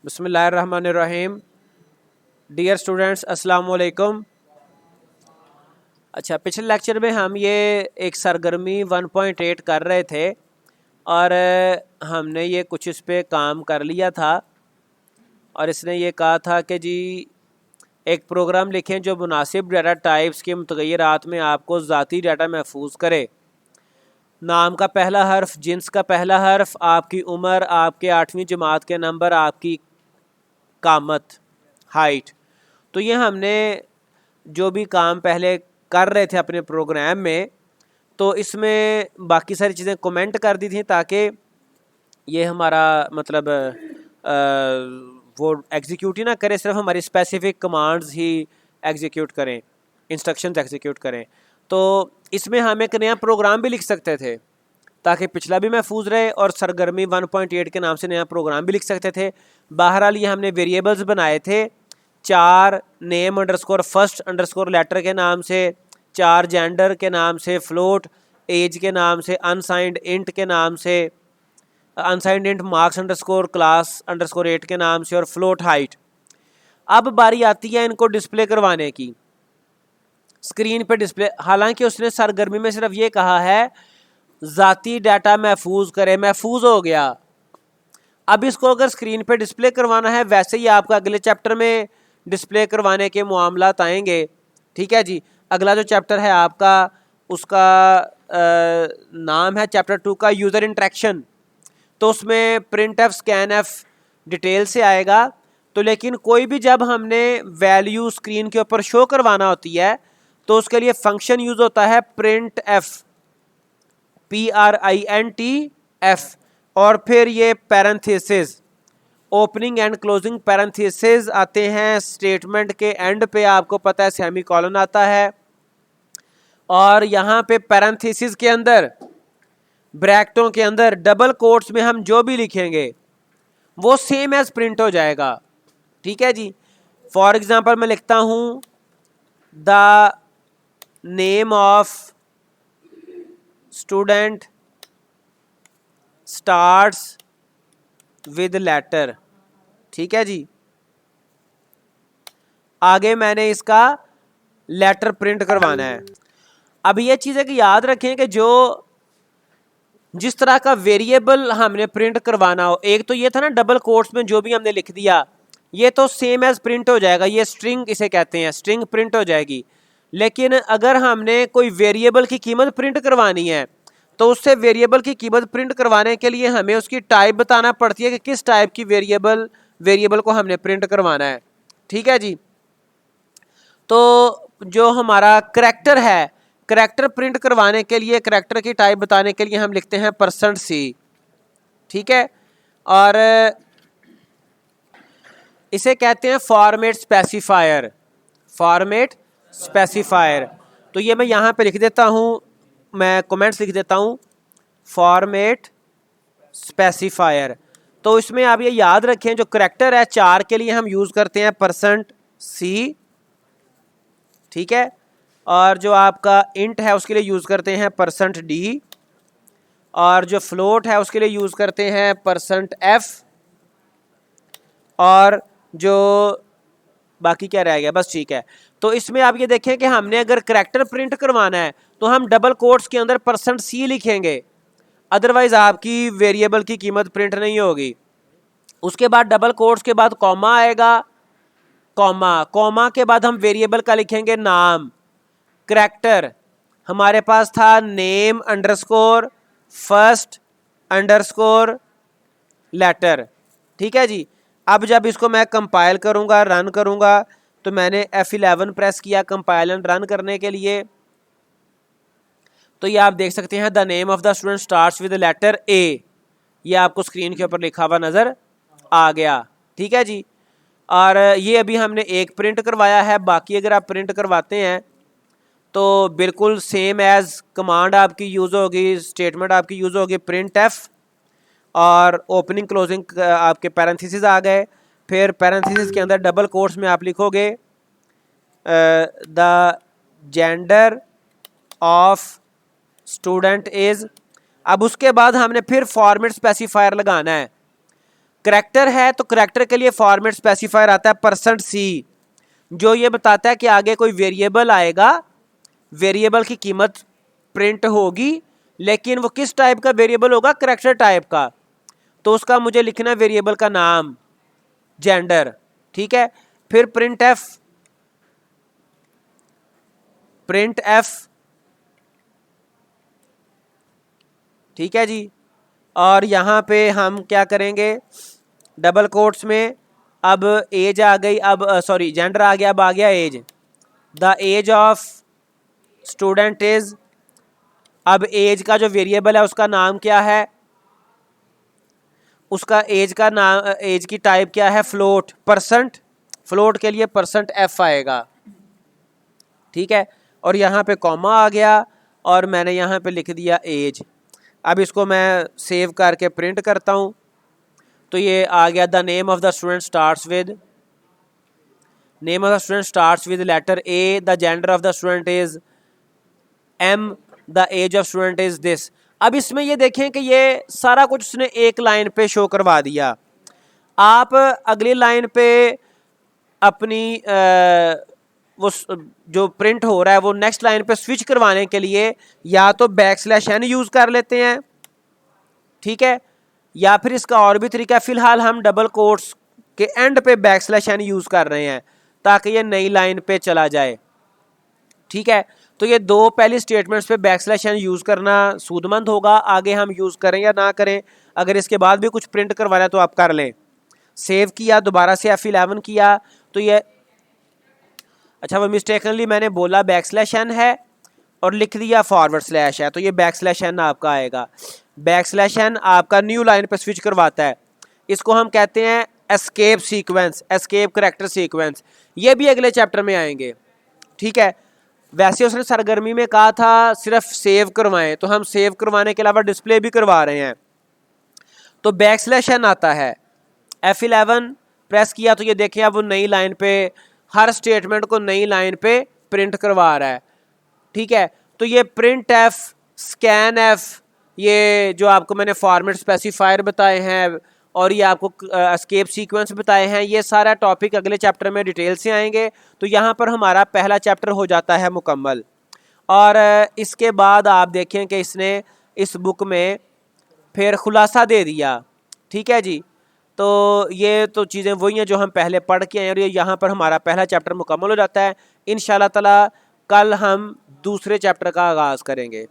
बिस्मिल्लाहिर्रहमानिर्रहीम। Dear students, अस्सलाम वालेकुम। अच्छा, पिछले लेक्चर में हम ये एक सरगर्मी 1.8 कर रहे थे और हमने ये कुछ इस पे काम कर लिया था और इसने ये कहा था कि जी एक प्रोग्राम लिखें जो मुनासिब डाटा टाइप्स के मुतग़य्यरात में आपको ज़ाती डाटा महफूज करे। नाम का पहला हर्फ, जिन्स का पहला हर्फ, आपकी उम्र, आपके 8वीं जमात के नंबर, आपकी कामत, हाइट। तो ये हमने जो भी काम पहले कर रहे थे अपने प्रोग्राम में, तो इसमें बाकी सारी चीज़ें कमेंट कर दी थी ताकि ये हमारा मतलब वो एग्जीक्यूट ही ना करे, सिर्फ हमारी स्पेसिफिक कमांड्स ही एग्जीक्यूट करें, इंस्ट्रक्शंस एग्जीक्यूट करें। तो इसमें हम एक नया प्रोग्राम भी लिख सकते थे ताकि पिछला भी महफूज रहे और सरगर्मी 1.8 के नाम से नया प्रोग्राम भी लिख सकते थे। बहरहाल ये हमने वेरिएबल्स बनाए थे 4 name underscore first underscore letter के नाम से, 4 जेंडर के नाम से, फ्लोट एज के नाम से, अनसाइंड इंट के नाम से, unsigned int marks underscore class underscore 8 के नाम से और फ्लोट हाइट। अब बारी आती है इनको डिस्प्ले करवाने की, स्क्रीन पे डिस्प्ले। हालांकि उसने सरगर्मी में सिर्फ ये कहा है ज़ाती डाटा महफूज करे, महफूज हो गया। अब इसको अगर स्क्रीन पे डिस्प्ले करवाना है, वैसे ही आपका अगले चैप्टर में डिस्प्ले करवाने के मामलात आएंगे। ठीक है जी। अगला जो चैप्टर है आपका, उसका नाम है चैप्टर 2 का यूज़र इंटरेक्शन। तो उसमें print F, scan F detail से आएगा। तो लेकिन कोई भी जब हमने वैल्यू स्क्रीन के ऊपर शो करवाना होती है तो उसके लिए फंक्शन यूज़ होता है प्रिंट एफ, PRINTF, और फिर ये parenthesis, opening and closing parenthesis आते हैं। स्टेटमेंट के एंड पे आपको पता है सेमीकोलन आता है और यहाँ पे पैरेंथेसिस के अंदर, ब्रैकेटों के अंदर, डबल कोट्स में हम जो भी लिखेंगे वो सेम एज प्रिंट हो जाएगा। ठीक है जी। फॉर एग्जांपल मैं लिखता हूँ the name of student starts with letter. ठीक है जी। आगे मैंने इसका लेटर प्रिंट करवाना है। अब ये चीज़ है कि याद रखें कि जो जिस तरह का वेरिएबल हमने प्रिंट करवाना हो, एक तो ये था ना डबल कोट्स में जो भी हमने लिख दिया ये तो सेम एज प्रिंट हो जाएगा, ये स्ट्रिंग इसे कहते हैं, स्ट्रिंग प्रिंट हो जाएगी। लेकिन अगर हमने कोई वेरिएबल की कीमत प्रिंट करवानी है तो उससे वेरिएबल की कीमत प्रिंट करवाने के लिए हमें उसकी टाइप बताना पड़ती है कि किस टाइप की वेरिएबल को हमने प्रिंट करवाना है। ठीक है जी। तो जो हमारा करैक्टर है, करैक्टर प्रिंट करवाने के लिए, करैक्टर की टाइप बताने के लिए हम लिखते हैं %C। ठीक है। और इसे कहते हैं फॉर्मेट स्पेसिफायर, फॉर्मेट स्पेसिफायर। तो ये मैं यहाँ पे लिख देता हूँ, मैं कमेंट्स लिख देता हूँ फॉर्मेट स्पेसिफायर। तो इसमें आप ये याद रखें जो करैक्टर है 4 के लिए हम यूज़ करते हैं %C। ठीक है। और जो आपका इंट है उसके लिए यूज़ करते हैं %D, और जो फ्लोट है उसके लिए यूज़ करते हैं %F, और जो बाकी क्या रह गया, बस ठीक है। तो इसमें आप ये देखें कि हमने अगर करैक्टर प्रिंट करवाना है तो हम डबल कोट्स के अंदर %C लिखेंगे, अदरवाइज आपकी वेरिएबल की कीमत प्रिंट नहीं होगी। उसके बाद डबल कोट्स के बाद कॉमा आएगा, कॉमा के बाद हम वेरिएबल का लिखेंगे नाम। करैक्टर हमारे पास था name underscore first underscore letter. ठीक है जी। अब जब इसको मैं कंपाइल करूंगा, रन करूंगा, तो मैंने F11 प्रेस किया कंपाइल एंड रन करने के लिए। तो ये आप देख सकते हैं the name of the student starts with letter A, ये आपको स्क्रीन के ऊपर लिखा हुआ नज़र आ गया। ठीक है जी। और ये अभी हमने एक प्रिंट करवाया है, बाकी अगर आप प्रिंट करवाते हैं तो बिल्कुल सेम एज कमांड आपकी यूज़ होगी, स्टेटमेंट आपकी यूज़ होगी प्रिंट एफ, और ओपनिंग क्लोजिंग आपके पैरेंथेसिस आ गए। फिर पैरेंथेसिस के अंदर डबल कोट्स में आप लिखोगे the gender of student is. अब उसके बाद हमने फिर फॉर्मेट स्पेसिफायर लगाना है। करैक्टर है तो करैक्टर के लिए फॉर्मेट स्पेसिफायर आता है %C, जो ये बताता है कि आगे कोई वेरिएबल आएगा, वेरिएबल की कीमत प्रिंट होगी, लेकिन वो किस टाइप का वेरिएबल होगा, करैक्टर टाइप का। तो उसका मुझे लिखना है वेरिएबल का नाम, जेंडर, ठीक है। फिर प्रिंट एफ, ठीक है जी। और यहाँ पे हम क्या करेंगे, डबल कोट्स में अब एज आ गई, अब सॉरी जेंडर आ गया, अब आ गया age. The age of student is, अब एज का जो वेरिएबल है उसका नाम क्या है, उसका एज का नाम, एज की टाइप क्या है, फ्लोट, %, फ्लोट के लिए %f आएगा, ठीक है। और यहाँ पे कॉमा आ गया और मैंने यहाँ पे लिख दिया एज। अब इसको मैं सेव करके प्रिंट करता हूँ तो ये आ गया, the name of the student starts with, name of the student starts with letter A, the gender of the student is M, the age of student is this. अब इसमें ये देखें कि ये सारा कुछ उसने एक लाइन पे शो करवा दिया। आप अगली लाइन पे अपनी वो जो प्रिंट हो रहा है वो नेक्स्ट लाइन पे स्विच करवाने के लिए या तो \n यूज़ कर लेते हैं, ठीक है, या फिर इसका और भी तरीका है। फिलहाल हम डबल कोट्स के एंड पे \n यूज़ कर रहे हैं ताकि ये नई लाइन पे चला जाए, ठीक है। तो ये दो पहली स्टेटमेंट्स पे \n यूज़ करना सूदमंद होगा, आगे हम यूज़ करें या ना करें। अगर इसके बाद भी कुछ प्रिंट करवाना है तो आप कर लें। सेव किया, दोबारा से F11 किया तो ये, अच्छा वो मिस्टेकनली मैंने बोला \n है और लिख दिया // है, तो ये \n आपका आएगा। \n आपका न्यू लाइन पे स्विच करवाता है। इसको हम कहते हैं escape sequence, escape character sequence. ये भी अगले चैप्टर में आएंगे, ठीक है। वैसे उसने सरगर्मी में कहा था सिर्फ सेव करवाएं, तो हम सेव करवाने के अलावा डिस्प्ले भी करवा रहे हैं। तो \n आता है, F11 प्रेस किया तो ये देखें अब वो नई लाइन पे हर स्टेटमेंट को नई लाइन पे प्रिंट करवा रहा है, ठीक है। तो ये प्रिंट एफ, स्कैन एफ, ये जो आपको मैंने फॉर्मेट स्पेसिफायर बताए हैं और ये आपको एस्केप सीक्वेंस बताए हैं, ये सारा टॉपिक अगले चैप्टर में डिटेल से आएंगे। तो यहाँ पर हमारा पहला चैप्टर हो जाता है मुकम्मल। और इसके बाद आप देखें कि इसने इस बुक में फिर खुलासा दे दिया, ठीक है जी। तो ये तो चीज़ें वही हैं जो हम पहले पढ़ के आए और ये यहाँ पर हमारा पहला चैप्टर मुकम्मल हो जाता है। इंशाल्लाह ताला कल हम दूसरे चैप्टर का आगाज़ करेंगे।